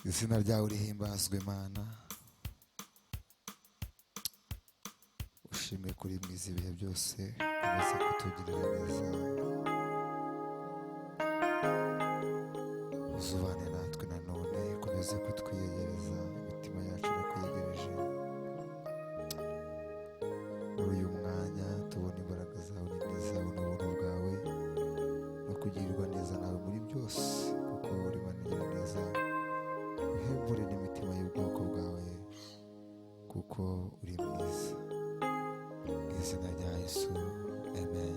izina ryawe rihimbazwe Mana, ushimwe kuri mwiza ibihe byose, ukomeze kutugirira neza, uzubane natwe nanone, ukomeze kutwiyegereza, imitima yacu irakwegereje. Muri uyu mwanya tubona imbaraga zawe n'ineza n'ubuntu bwawe no kugirirwa neza nawe muri byose, kuko uri manira neza, uhembure n'imitima y'ubwoko bwawe, kuko uri mwiza. Mu izina rya Yesu, amen.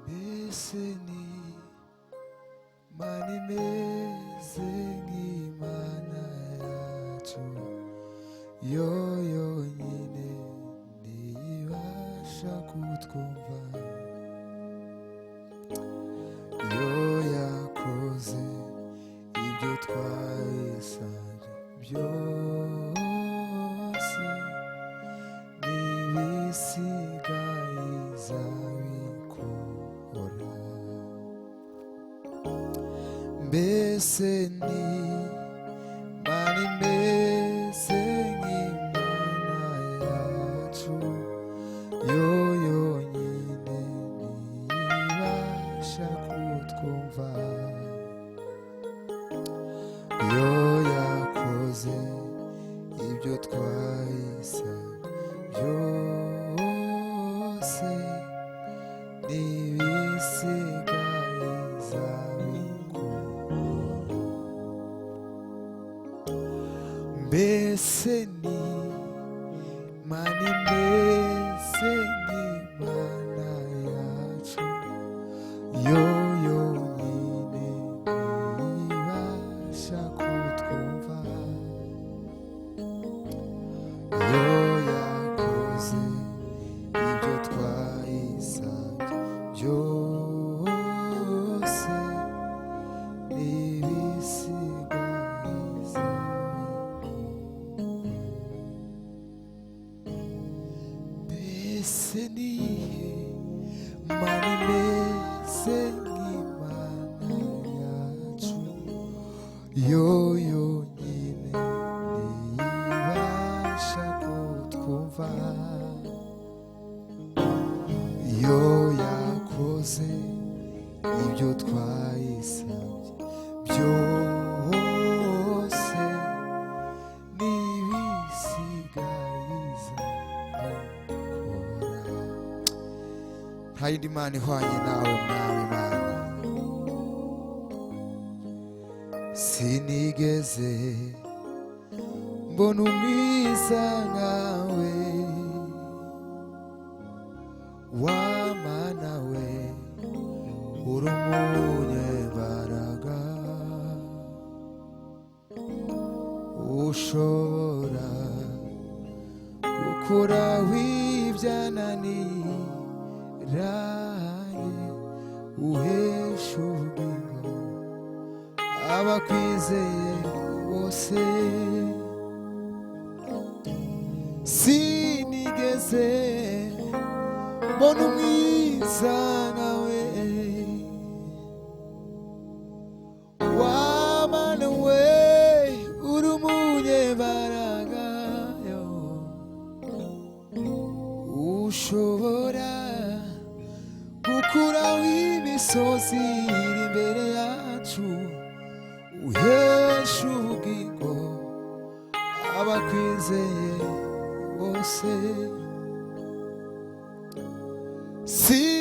Mbese ni Mana imeze nk'Imana yacu, yo yonyine ntibasha kutwumva, yo yakoze ibyo twayisabye byose, n'ibisigaye izabikora. Mbese ni Mana imeze nk'Imana yacu, yo yonyine ntibasha kutwumva, yo yakoze ibyo twayisabye byose, n'ibisigaye izabikora. Mbese ni Mana imeze nk'Imana yacu, yo yonyine ntibasha kutwumva, yo yakoze ibyo twayisabye byose, n'ibisigaye mbese ni Mana imeze nk'Imana yacu, yo yonyine ntibasha kutwumva, yo yakoze ibyo twayisabye byose, n'ibisigaye izabikora. Nta yindi Mana ihwanye nawe Mwami Mana, sinigeze mbona umwiza nkawe, wa Mana we uri umunyembaraga, ushobora gukuraho ibyananiranye, uhesha ubugingo abakwizeye bose. Sinigeze mbona umwiza nkawe, wa Mana we uri umunyembaraga, ushobora gukuraho imisozi iri imbere yacu, uhesha ubugingo abakwizeye bose.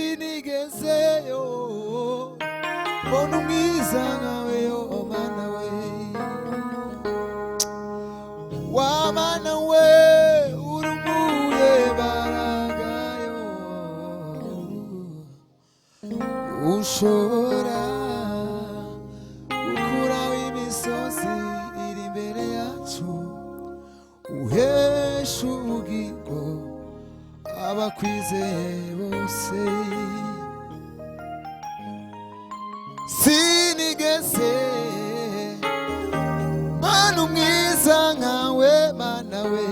Sinigezeyo mbona umwiza nkawe, yo Mana we, wa Mana we uri umunyembaraga, ushobora gukuraho imisozi iri imbere yacu, uhesha ubugingo abakwizeye bose. Sinigeze mbona umwiza nkawe Mana, Mana we,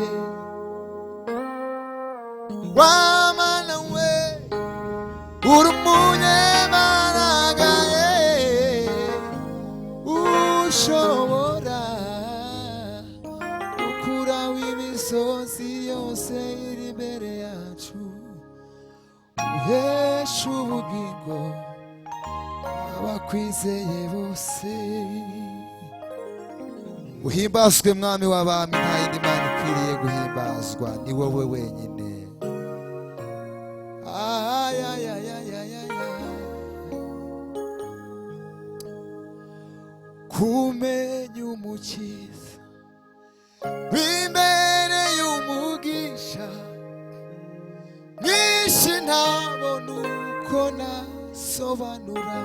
wamana we, urumunyembaraga ushobora gukuraho imisozi yose iri imbere yacu, uhesha ubugingo abakwizeye bose. Uhimbazwe mwami w'abami, nta yindi mana ikwiriye guhimbazwa, ni wowe wenyine. Kumenya umukiza w'imbere y'umugisha mwinshi ntabona uko nasobanura,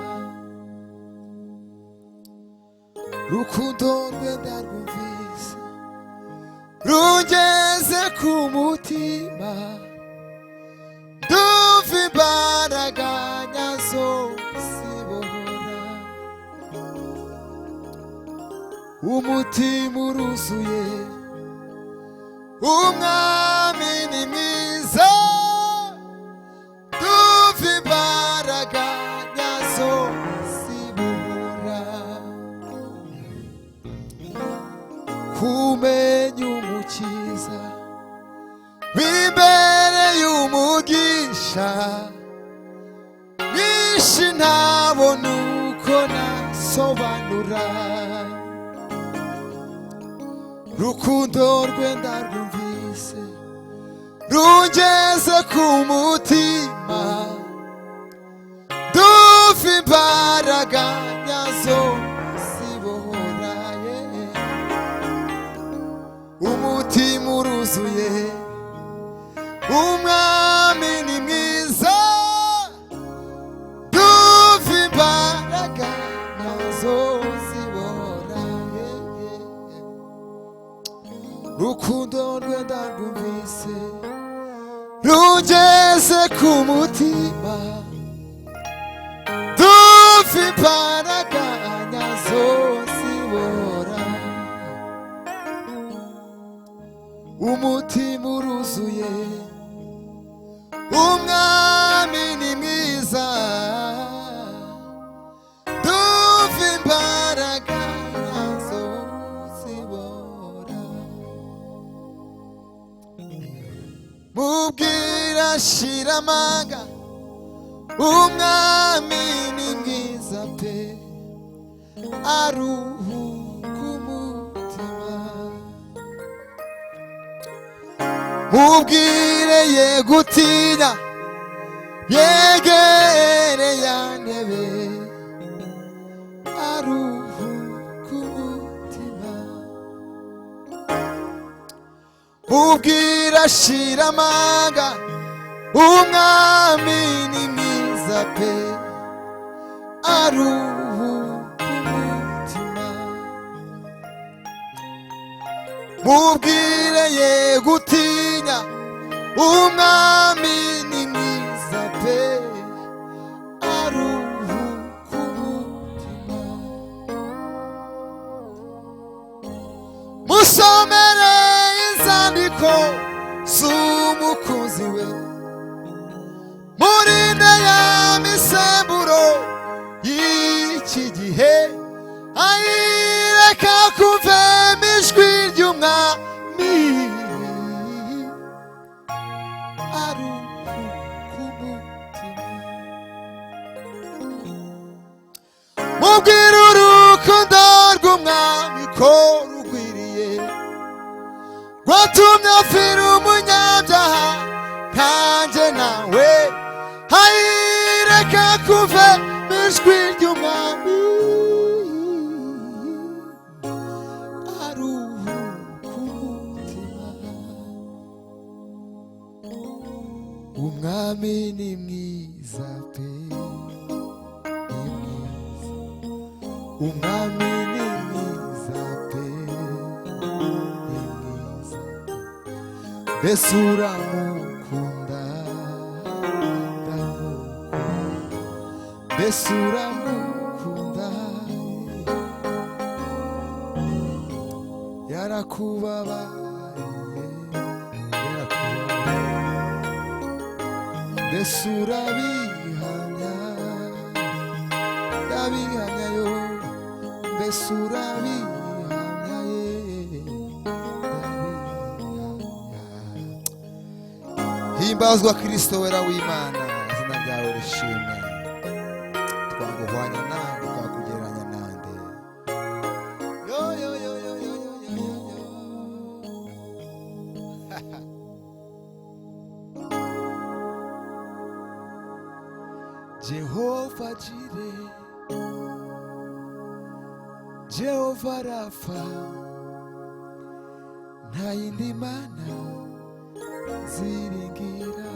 rukundo rwe ndarwumvise rungeze ku mutima, ndumva imbaraga nyazo zibohora, umutima uruzuye, umwami ni mwiza, ndumva imbaraga nyazo zibohora. Kumenya umukiza w'imbere y'umugisha mwinshi ntabona uko nasobanura, rukundo rwe ndarwumvise rungeze ku mutima, ndumva imbaraga nyazo zibohora, umutima uruzuye, umwami ni mwiza, ndumva imbaraga nyazo zibohora, rukundo rwe ndarwumvise rungeze ku mutima, ndumva imbaraga nyazo zibohora, umutima uruzuye, umwami ni mwiza, ndumva imbaraga nyazo zibohora. Mubwira shira amanga, umwami ni mwiza pe, aruhuka umutima. Mubwire ye gutinya, yegere ya ntebe, aruhuka umutima. Mubwira shira amanga, umwami ni mwiza pe, aruhuka umutima. Mubwire ye gutinya, umwami ni mwiza pe, aruhuka umutima. Musomere inzandiko z'umukunzi we, murinde ya misemburo y'iki gihe, ayireka kumvemo ijwi ry'umwami, aruhuka umutima. Mubwire urukundo rw'umwami ko rugwiriye, rwatumye apfira umunyabyaha kanjye nawe, ayireka kumvemo ijwi ry'umwami, aruhuka umutima. Umwami ni mwiza pe, ni mwiza, umwami ni mwiza pe, ni mwiza. Mbese uramukunda, ndamukunda, mbese uramukunda, yarakubabaye mbese urabihamya ndabihamya yo mbese urabihamya ye himbazwa Kristo wera w'Imana izina ryawe rishimwe twaguhwanya nande twakugereranya nande yo yo yo yo yo yo yo Jehova Jireh Jehova Rafa nta yindi mana ziringira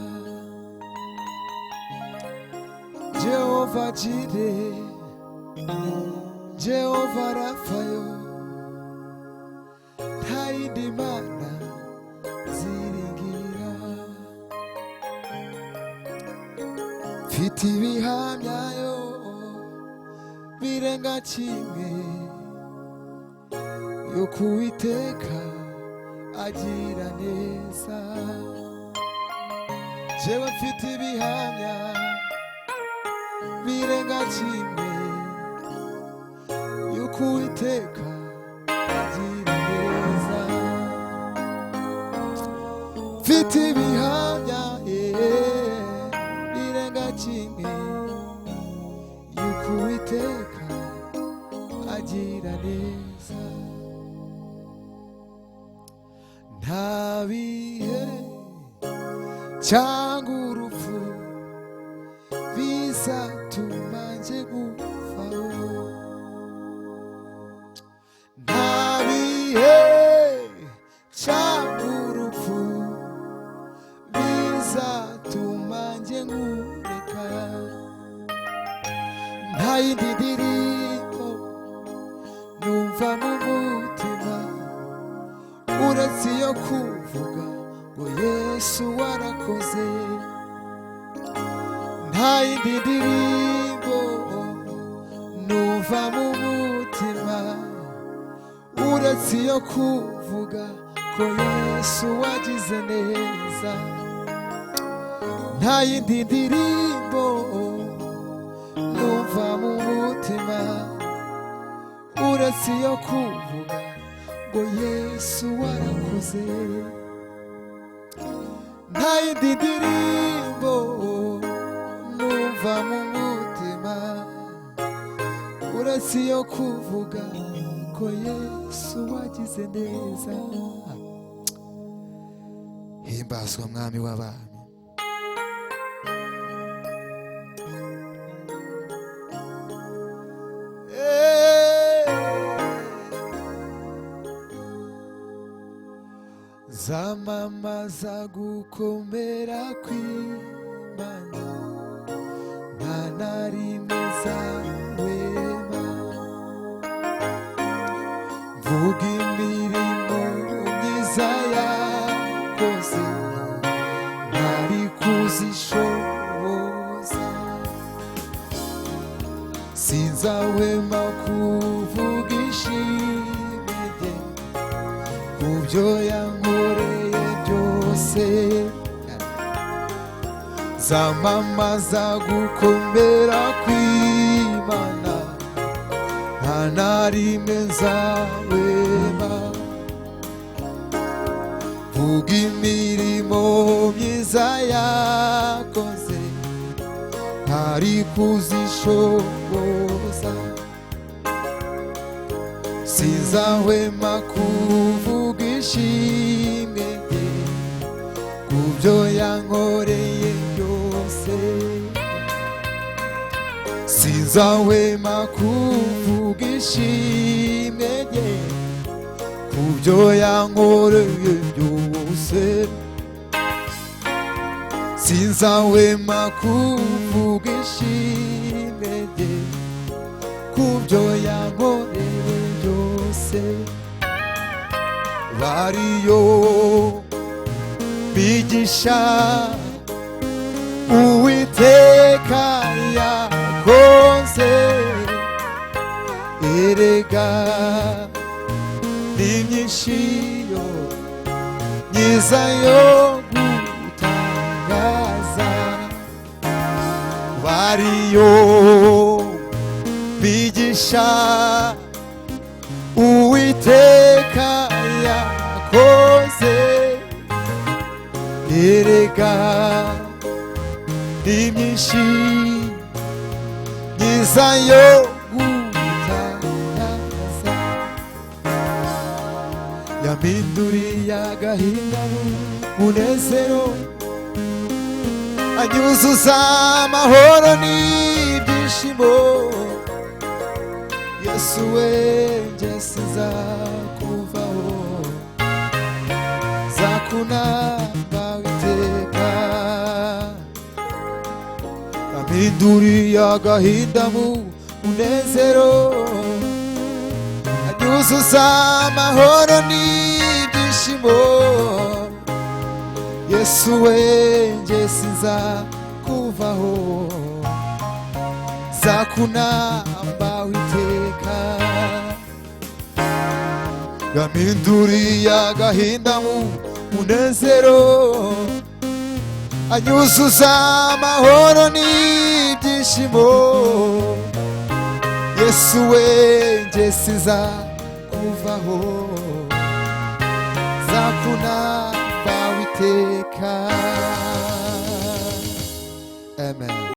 Jehova Jireh Jehova Rafa yo nta yindi mana ziringira mfite ibihamya yo birenga kimwe yo Uwiteka agira neza jewe mfite ibihamya birenga kimwe yo Uwiteka agira neza mfite ibihamya birenga kimwe yo Uwiteka agira neza nta bihe cyangwa urupfu bizatuma nje gupfaho nta bihe cyangwa urupfu bizatuma nje nkureka nta yindi ndirimbo numva mu mutima uretse iyo kuvuga ngo Yesu warakoze nta yindi ndirimbo numva mu mutima uretse iyo kuvuga ko Yesu wagize neza nta yindi ndirimbo numva mu mutima uretse iyo kuvuga ngo Yesu warakoze nta yindi ndirimbo numva mu mutima uretse iyo kuvuga ko Yesu wagize neza himbazwa mwami w'abami zamamaza gukomera kw'Imana nta na rimwe nzahwema mvuga imirimo myiza yakoze ntari kuzishoboza sinzahwema kuvuga ishimwe rye kubyo yankoreye byose zamamaza gukomera kw'Imana nta na rimwe nzahwema vuga imirimo myiza yakoze ntari kuzishoboza sinzahwema kuvuga ishimwe rye kubyo yankoreye byose sinzahwema kuvuga ishimwe rye kubyo yankoreye byose sinzahwema kuvuga ishimwe rye kubyo yankoreye byose bariyo bigisha Uwiteka yakoze erega ni myinshi yo myiza yo gutangaza ariyo migisha Uwiteka yakoze, erega ni myinshi myiza yo gutangaza, yampinduriye agahinda mu munezero, anyuzuza amahoro n'ibyishimo. Yesu we njye sinzakuvaho, nzakunamba iteka, yampinduriye agahinda mu munezero, anyuzuza amahoro n'ibyishimo. Yesu we njye sinzakuvaho, nzakunamba iteka, yampinduriye agahinda mu munezero, anyuzuza amahoro n'ibyishimo. Yesu we njye sinzakuvaho, nzakunamba iteka. Amen.